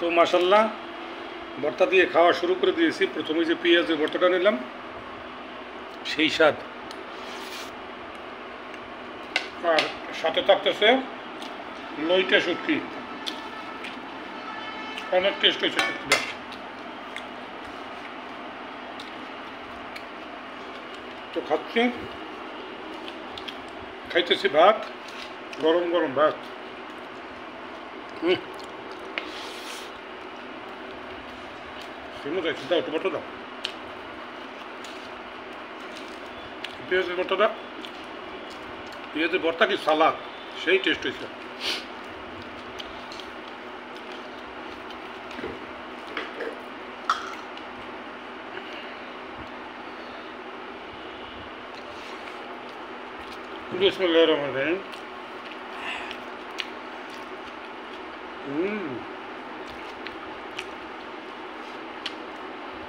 তো মাশাল্লাহ ভর্তা দিয়ে খাওয়া শুরু করে দিয়েছি। প্রথমে যে পেঁয়াজের ভর্তাটা নিলাম সেই স্বাদ, আর সাথে থাকতেছে লইটা শুটকি, অনেক টেস্ট হয়েছে শুটকিটা। তো খাইতেছি ভাত, গরম গরম ভাত। যাইছে, দাও টমেটো দাও। পেঁয়াজের ভর্তাটা, পেঁয়াজের ভর্তা কি সালাদ, সেই টেস্ট হয়েছে। বিসমিল্লাহির রহমানির রহিম।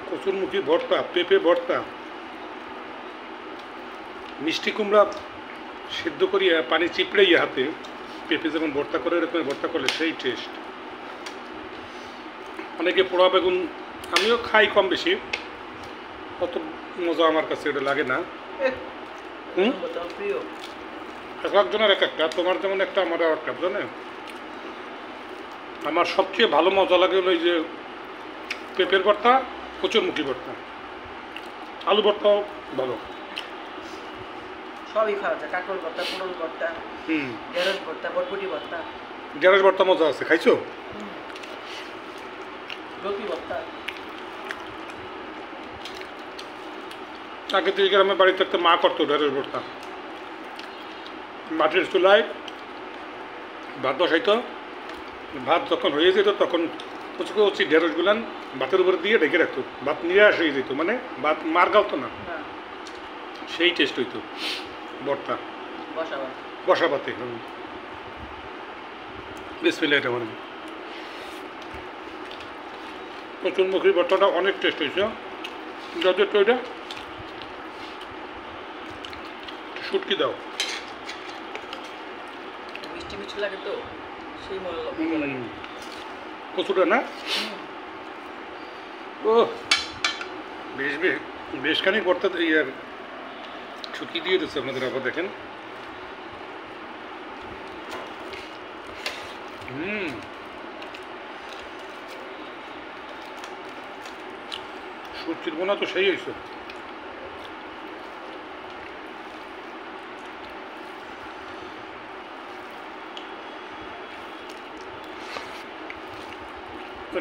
কচুরমুখী ভর্তা, পেঁপে ভর্তা, মিষ্টি কুমড়া সিদ্ধ করিয়া পানি চিপড়াইয়া হাতে পেঁপে যেমন ভর্তা করে এরকম ভর্তা করলে সেই টেস্ট। অনেকে পোড়া বেগুন, আমিও খাই কম বেশি, অত মজা আমার কাছে এটা লাগে না। এক একজনের এক একটা, তোমার যেমন একটা আমার আর একটা, জানে। আমার সবচেয়ে ভালো মজা লাগে হলো এই যে পেঁপের ভর্তা, কচুরমুখী ভর্তা, আলু ভর্তাও ভালো। সবই খাওয়া যায়, কাঁকরোল ভর্তা, পটল ভর্তা, ঢেঁড়স ভর্তা, বটবটি ভর্তা। ঢেঁড়স ভর্তা মজা আছে, খাইছো? লতি ভর্তা। আগে থেকে গ্রামে বাড়ি থাকতে মা করতো ঢেঁড়স ভর্তা। মাটির চুলায় ভাত বসাইতো, ভাত যখন হয়ে যেত তখন কচি কচি ঢেঁড়সগুলান ভাতের উপরে দিয়ে ঢেকে রাখতো, ভাত নিরাশ হয়ে যেত, মানে ভাত মার গালতো না, সেই টেস্ট হইতো ভর্তা বসা ভাতে। বিসমিল্লাহির রহমানির রহিম। কচুরমুখী ভর্তাটা অনেক টেস্ট হয়েছে। যাদের তো এটা শুটকি দাও, মিষ্টি মিষ্টি লাগে তো, সেই কচুটা না, ও বেশ বেশ খানিক ভর্তা ইয়ার শুটকি দিয়ে দিচ্ছে আপনাদের। আবার দেখেন, শুটকির বোনা তো সেই হয়েছে।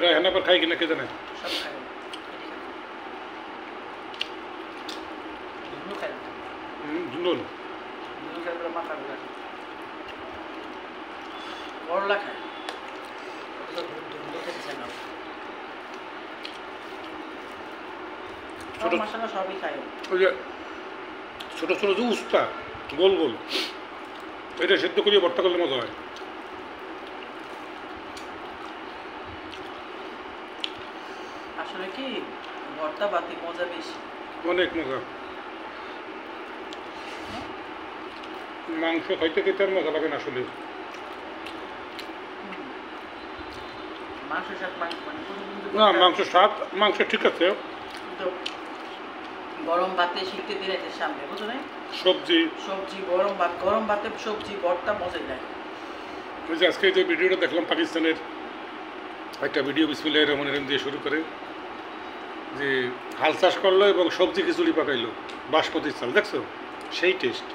রায়হান আবার খাই কিনা কে জানে। ধুন্দুল করলা খায়, সবই খায়। ওই যে ছোটো ছোটো যে উস্তা গোল গোল, এটা সেদ্ধ করিয়ে ভর্তা করলে মজা হয়। আসলে কি ভর্তা বাতি মজা বেশি, অনেক মজা। মাংস খাইতে খেতে আর মজা লাগে না আসলে। না মাংস স্বাদ, মাংস ঠিক আছে, গরম ভাতে শীতের দিনের সামনে বুঝো না, সবজি সবজি গরম ভাত, গরম ভাতে সবজি ভর্তা মজাই লাগে। ওই যে আজকে যে ভিডিওটা দেখলাম পাকিস্তানের একটা ভিডিও, বিসমিল্লাহির রহমানির রহিম দিয়ে শুরু করে, যে হাল চাষ করলো এবং সবজি খিচুড়ি পাকাইলো বাসমতি চাল, দেখছো সেই টেস্ট।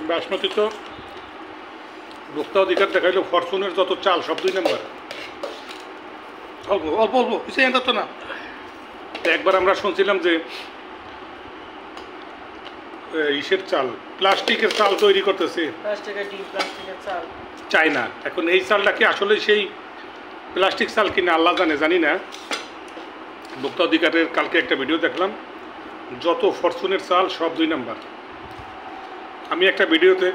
বাসমতি তো ভোক্তা অধিকার দেখাইলো, ফরচুনের যত চাল সব 2 নম্বর, অল্প অল্প অল্প কিছু এত তো না। একবার আমরা শুনছিলাম যে ইসের চাল, প্লাস্টিকের চাল তৈরি করতেছে চায়না। এখন এই চালটা কি আসলে সেই প্লাস্টিক চাল কিনা আল্লাহ জানে, জানি না। ভোক্তা অধিকারের কালকে একটা ভিডিও দেখলাম, যত ফরচুনের চাল সব 2 নম্বর। আমি একটা ভিডিওতে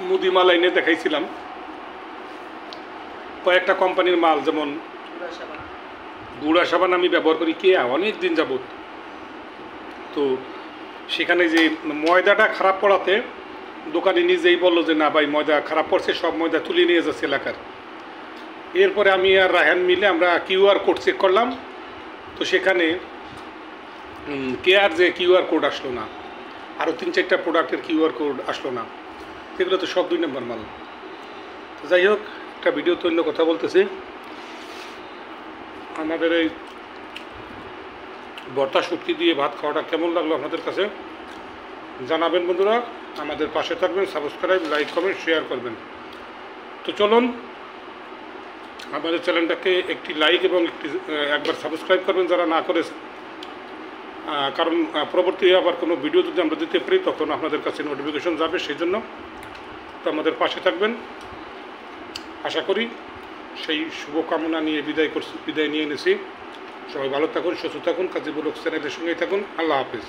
মুদিমাল এনে দেখাইছিলাম কয়েকটা কোম্পানির মাল, যেমন গুড়া সাবান আমি ব্যবহার করি কে অনেক দিন যাবত। তো সেখানে যে ময়দাটা খারাপ পড়াতে দোকানি নিজেই বললো যে না ভাই ময়দা খারাপ পড়ছে, সব ময়দা তুলে নিয়ে যাচ্ছে এলাকার। এরপরে আমি আর রায়হান মিলে আমরা কিউআর কোড চেক করলাম, তো সেখানে কেয়ার যে কিউআর কোড আসলো না, আরও 3-4টা প্রোডাক্টের কিউআর কোড আসলো না। এগুলো তো সব 2 নম্বর মাল। যাই হোক, একটা ভিডিও তৈরি কথা বলতেছি। আমাদের এই ভর্তা শুটকি দিয়ে ভাত খাওয়াটা কেমন লাগলো আপনাদের কাছে জানাবেন বন্ধুরা। আমাদের পাশে থাকবেন, সাবস্ক্রাইব, লাইক, কমেন্ট, শেয়ার করবেন। তো চলুন আমাদের চ্যানেলটাকে একটি লাইক এবং একবার সাবস্ক্রাইব করবেন যারা না করেছে, কারণ পরবর্তী আবার কোনো ভিডিও যদি আমরা দিতে পারি তখন আপনাদের কাছে নোটিফিকেশন যাবে, সেই জন্য। তো আমাদের পাশে থাকবেন আশা করি, সেই শুভকামনা নিয়ে বিদায় নিয়ে এনেছি। সবাই ভালো থাকুন, সুস্থ থাকুন, কাজী ব্লগ চ্যানেলের সঙ্গেই থাকুন। আল্লাহ হাফেজ।